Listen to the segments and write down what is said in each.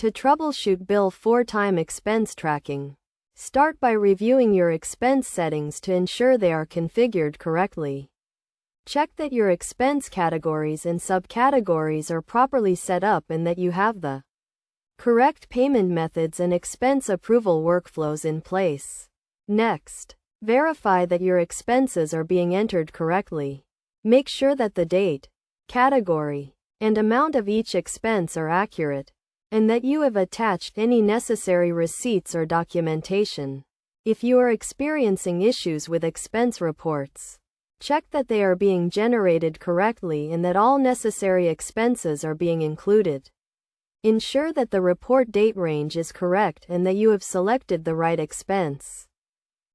To troubleshoot Bill4Time expense tracking, start by reviewing your expense settings to ensure they are configured correctly. Check that your expense categories and subcategories are properly set up and that you have the correct payment methods and expense approval workflows in place. Next, verify that your expenses are being entered correctly. Make sure that the date, category, and amount of each expense are accurate, and that you have attached any necessary receipts or documentation. If you are experiencing issues with expense reports, check that they are being generated correctly and that all necessary expenses are being included. Ensure that the report date range is correct and that you have selected the right expense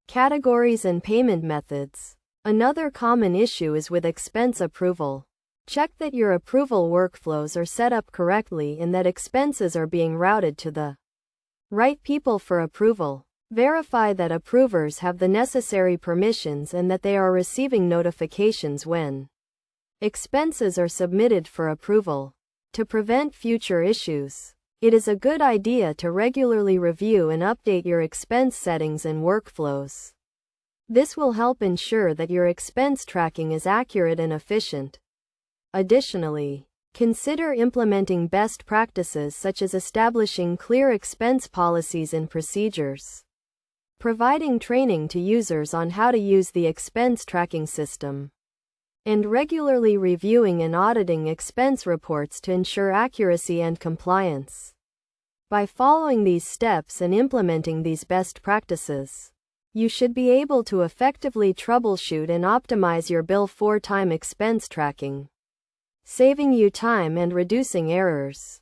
categories and payment methods. Another common issue is with expense approval. Check that your approval workflows are set up correctly and that expenses are being routed to the right people for approval. Verify that approvers have the necessary permissions and that they are receiving notifications when expenses are submitted for approval. To prevent future issues, it is a good idea to regularly review and update your expense settings and workflows. This will help ensure that your expense tracking is accurate and efficient. Additionally, consider implementing best practices such as establishing clear expense policies and procedures, providing training to users on how to use the expense tracking system, and regularly reviewing and auditing expense reports to ensure accuracy and compliance. By following these steps and implementing these best practices, you should be able to effectively troubleshoot and optimize your Bill4Time expense tracking, saving you time and reducing errors.